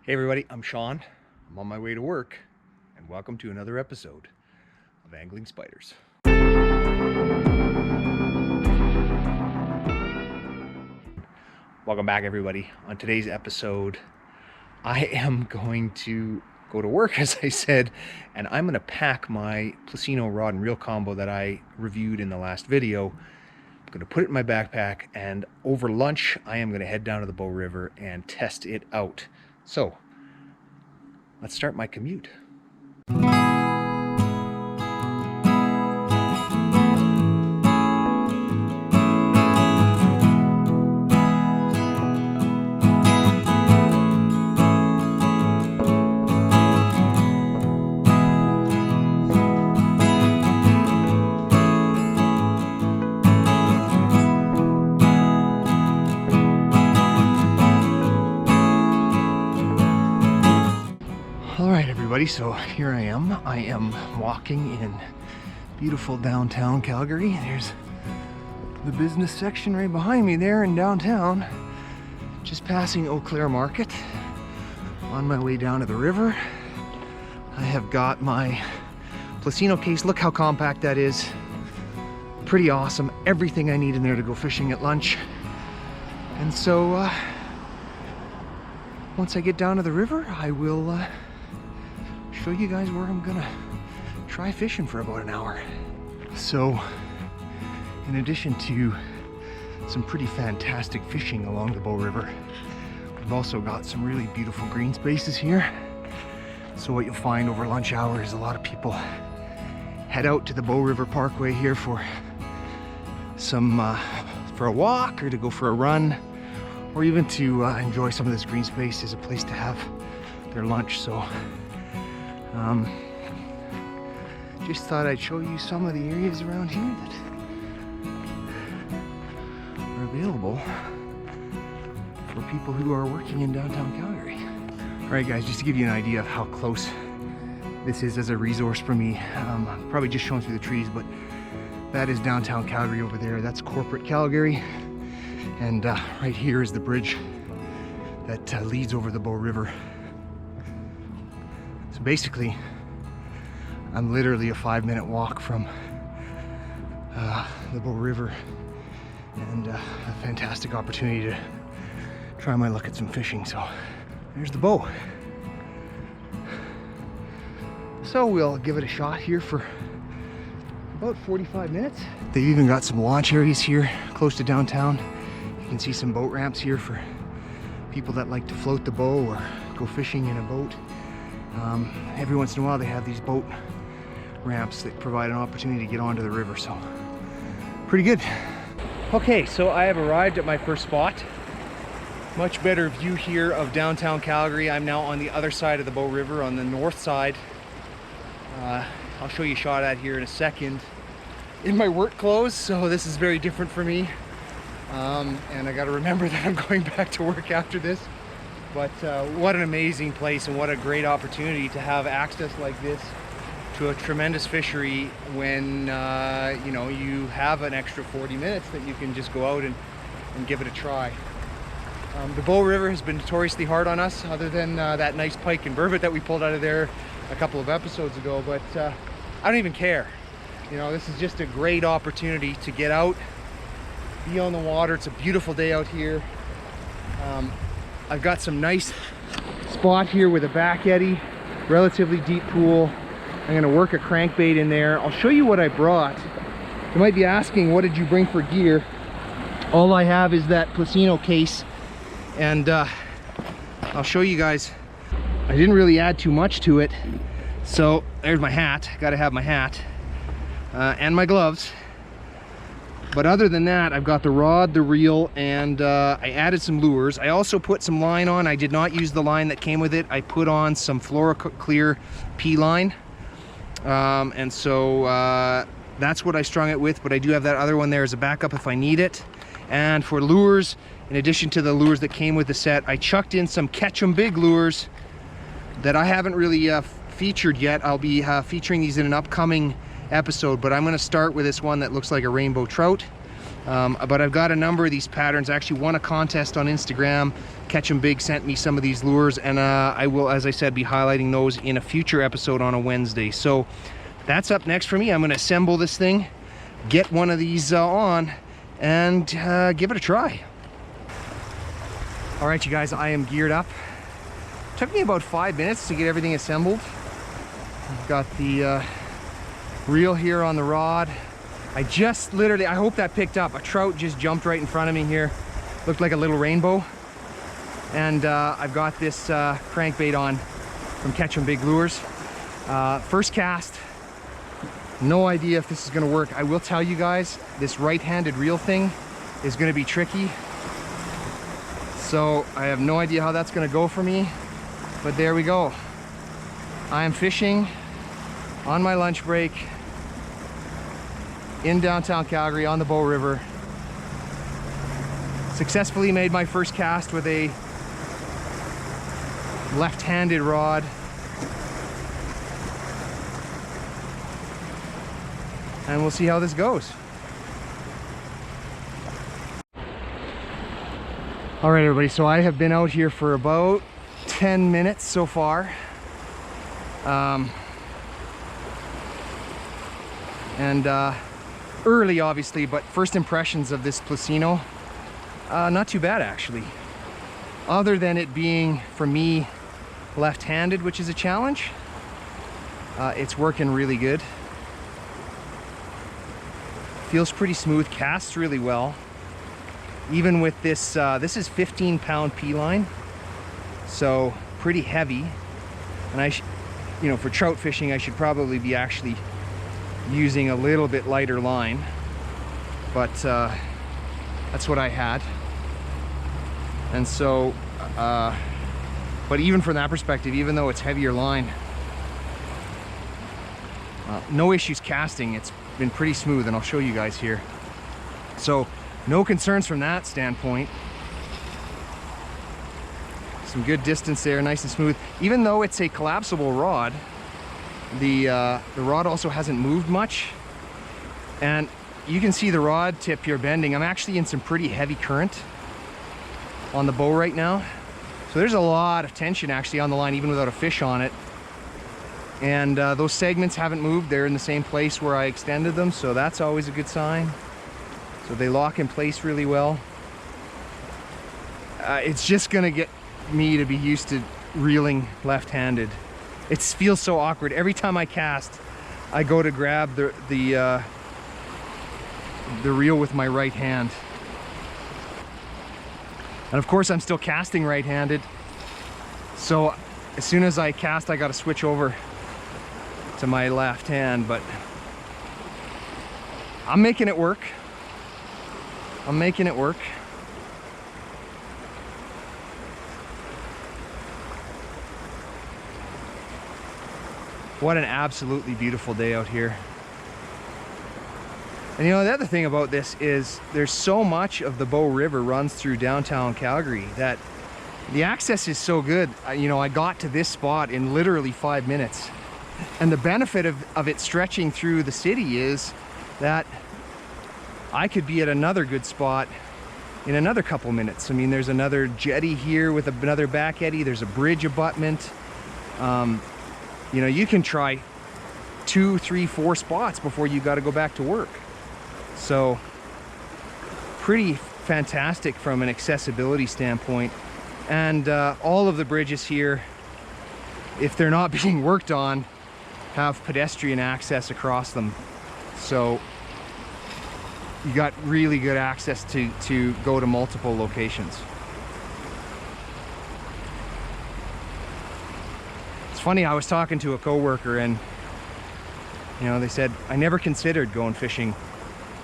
Hey everybody, I'm Sean. I'm on my way to work, and welcome to another episode of Angling Spiders. Welcome back everybody. On today's episode, I am going to go to work, as I said, and I'm going to pack my Plussino rod and reel combo that I reviewed in the last video. I'm going to put it in my backpack, and over lunch, I am going to head down to the Bow River and test it out. So, let's start my commute. Alright everybody, so here I am. I am walking in beautiful downtown Calgary. There's the business section right behind me there in downtown. Just passing Eau Claire Market on my way down to the river. I have got my Plussino case. Look how compact that is. Pretty awesome. Everything I need in there to go fishing at lunch. And so once I get down to the river, I will show you guys where I'm gonna try fishing for about an hour. So, in addition to some pretty fantastic fishing along the Bow River, we've also got some really beautiful green spaces here. So what you'll find over lunch hour is a lot of people head out to the Bow River Parkway here for some for a walk or to go for a run, or even to enjoy some of this green space as a place to have their lunch. So just thought I'd show you some of the areas around here that are available for people who are working in downtown Calgary. Alright guys, just to give you an idea of how close this is as a resource for me, probably just showing through the trees, but that is downtown Calgary over there. That's corporate Calgary, and right here is the bridge that leads over the Bow River. So basically, I'm literally a 5-minute walk from the Bow River, and a fantastic opportunity to try my luck at some fishing. So there's the bow. So we'll give it a shot here for about 45 minutes. They've even got some launch areas here close to downtown. You can see some boat ramps here for people that like to float the bow or go fishing in a boat. Every once in a while they have these boat ramps that provide an opportunity to get onto the river, so pretty good. Okay, so I have arrived at my first spot. Much better view here of downtown Calgary. I'm now on the other side of the Bow River, on the north side. I'll show you a shot at here in a second. In my work clothes, so this is very different for me. And I got to remember that I'm going back to work after this. But what an amazing place, and what a great opportunity to have access like this to a tremendous fishery when you know, you have an extra 40 minutes that you can just go out and give it a try. The Bow River has been notoriously hard on us, other than that nice pike and burbot that we pulled out of there a couple of episodes ago, but I don't even care. You know, this is just a great opportunity to get out, be on the water. It's a beautiful day out here. I've got some nice spot here with a back eddy, relatively deep pool. I'm gonna work a crankbait in there. I'll show you what I brought. You might be asking, what did you bring for gear? All I have is that Plussino case, and I'll show you guys. I didn't really add too much to it. So there's my hat, gotta have my hat, and my gloves. But other than that, I've got the rod, the reel, and I added some lures. I also put some line on. I did not use the line that came with it. I put on some Flora Clear P line. And so that's what I strung it with, but I do have that other one there as a backup if I need it. And for lures, in addition to the lures that came with the set, I chucked in some Catch 'em Big lures that I haven't really featured yet. I'll be featuring these in an upcoming episode, but I'm going to start with this one that looks like a rainbow trout. But I've got a number of these patterns. I actually won a contest on Instagram. Catch 'em Big sent me some of these lures, and I will, as I said, be highlighting those in a future episode on a Wednesday. So that's up next for me. I'm gonna assemble this thing, get one of these on, and give it a try. All right, you guys, I am geared up. Took me about 5 minutes to get everything assembled. I've got the reel here on the rod. I just literally, I hope that picked up. A trout just jumped right in front of me here. Looked like a little rainbow. And I've got this crankbait on from Catch 'em Big Lures. First cast. No idea if this is gonna work. I will tell you guys, this right-handed reel thing is gonna be tricky. So I have no idea how that's gonna go for me, but there we go. I am fishing on my lunch break in downtown Calgary on the Bow River. Successfully made my first cast with a left-handed rod. And we'll see how this goes. All right, everybody, so I have been out here for about 10 minutes so far. Early, obviously, but first impressions of this Plussino, not too bad, actually. Other than it being, for me, left-handed, which is a challenge, it's working really good. Feels pretty smooth, casts really well. Even with this, this is 15-pound P-line, so pretty heavy. And you know, for trout fishing, I should probably be actually using a little bit lighter line, but that's what I had. And so, but even from that perspective, even though it's heavier line, no issues casting. It's been pretty smooth, and I'll show you guys here. So no concerns from that standpoint. Some good distance there, nice and smooth. Even though it's a collapsible rod, the rod also hasn't moved much, and you can see the rod tip here bending. I'm actually in some pretty heavy current on the bow right now, so there's a lot of tension actually on the line even without a fish on it. And those segments haven't moved. They're in the same place where I extended them, so that's always a good sign. So they lock in place really well. It's just gonna get me to be used to reeling left-handed. It feels so awkward. Every time I cast, I go to grab the reel with my right hand. And of course, I'm still casting right-handed. So as soon as I cast, I gotta switch over to my left hand, but I'm making it work. I'm making it work. What an absolutely beautiful day out here. And you know, the other thing about this is there's so much of the Bow River runs through downtown Calgary that the access is so good. You know, I got to this spot in literally 5 minutes. And the benefit of it stretching through the city is that I could be at another good spot in another couple minutes. I mean, there's another jetty here with another back eddy. There's a bridge abutment. You know, you can try 2, 3, 4 spots before you got to go back to work. So pretty fantastic from an accessibility standpoint. And all of the bridges here, if they're not being worked on, have pedestrian access across them. So you got really good access to go to multiple locations. Funny, I was talking to a coworker, and you know, they said I never considered going fishing.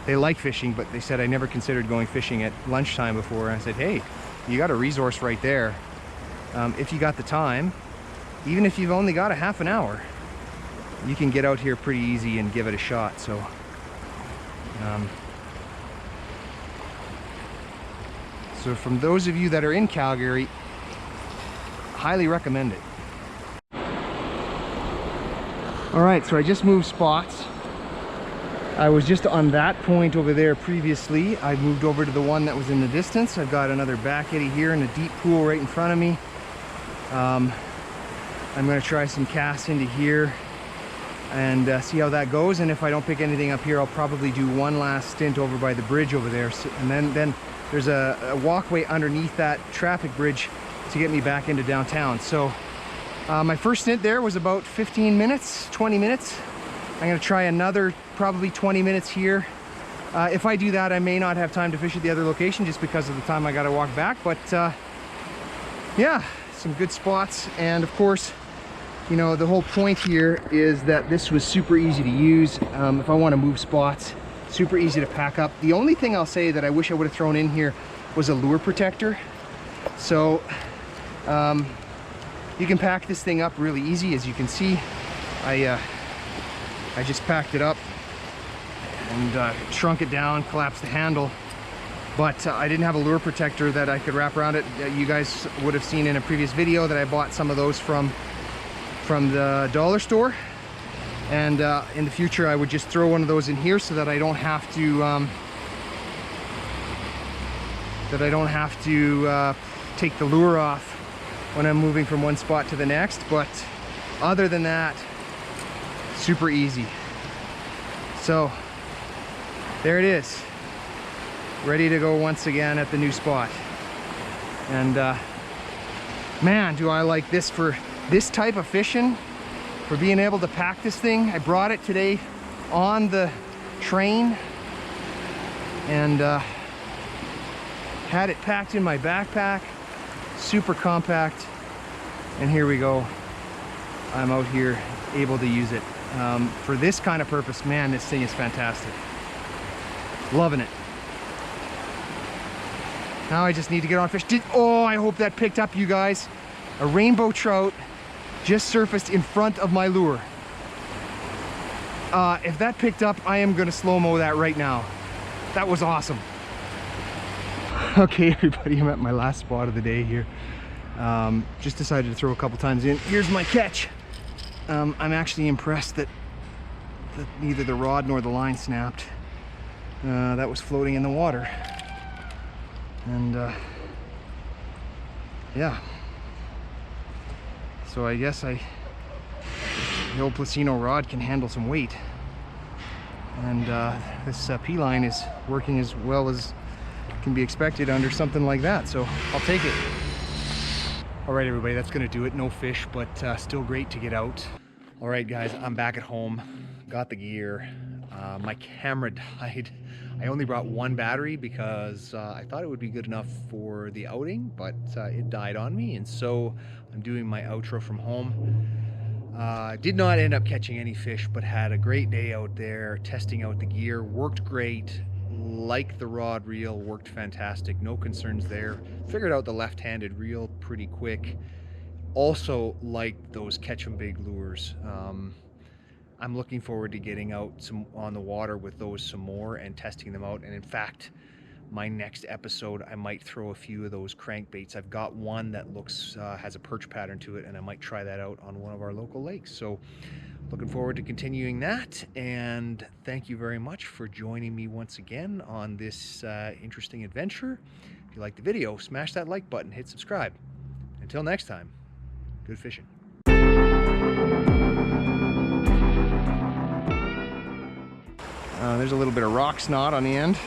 They like fishing, but they said I never considered going fishing at lunchtime before. And I said, hey, you got a resource right there. If you got the time, even if you've only got a half an hour, you can get out here pretty easy and give it a shot. So so from those of you that are in Calgary, highly recommend it. All right, so I just moved spots. I was just on that point over there previously. I moved over to the one that was in the distance. I've got another back eddy here and a deep pool right in front of me. I'm going to try some casts into here and see how that goes. And if I don't pick anything up here, I'll probably do one last stint over by the bridge over there. So, and then there's a walkway underneath that traffic bridge to get me back into downtown. So my first stint there was about 15 minutes, 20 minutes. I'm going to try another probably 20 minutes here. If I do that, I may not have time to fish at the other location just because of the time I got to walk back. But yeah, some good spots. And of course, you know, the whole point here is that this was super easy to use. If I want to move spots, super easy to pack up. The only thing I'll say that I wish I would have thrown in here was a lure protector. So you can pack this thing up really easy. As you can see, I just packed it up and shrunk it down, collapsed the handle, but I didn't have a lure protector that I could wrap around it. You guys would have seen in a previous video that I bought some of those from the dollar store, and in the future I would just throw one of those in here so that I don't have to take the lure off when I'm moving from one spot to the next. But other than that, super easy. So there it is, ready to go once again at the new spot. And man, do I like this for this type of fishing, for being able to pack this thing. I brought it today on the train and had it packed in my backpack, super compact, and here we go. I'm out here able to use it for this kind of purpose. Man, this thing is fantastic. Loving it. Now I just need to get on fish. Oh, I hope that picked up, you guys. A rainbow trout just surfaced in front of my lure. If that picked up, I am gonna slow-mo that right now. That was awesome. Okay, everybody, I'm at my last spot of the day here. Just decided to throw a couple times in. Here's my catch. I'm actually impressed that neither the rod nor the line snapped. That was floating in the water. And yeah. So I guess the old Plussino rod can handle some weight. And this P-line is working as well as can be expected under something like that. So I'll take it. All right, everybody, that's gonna do it. No fish, but still great to get out. All right, guys, I'm back at home. Got the gear. My camera died. I only brought one battery because I thought it would be good enough for the outing, but it died on me, and so I'm doing my outro from home. Did not end up catching any fish, but had a great day out there testing out the gear. Worked great. Like the rod reel, worked fantastic. No concerns there. Figured out the left-handed reel pretty quick. Also like those catch 'em big lures. I'm looking forward to getting out some on the water with those some more and testing them out. And in fact, my next episode, I might throw a few of those crankbaits. I've got one that looks has a perch pattern to it, and I might try that out on one of our local lakes. So looking forward to continuing that, and thank you very much for joining me once again on this interesting adventure. If you liked the video, smash that like button, hit subscribe. Until next time, good fishing. There's a little bit of rock snot on the end.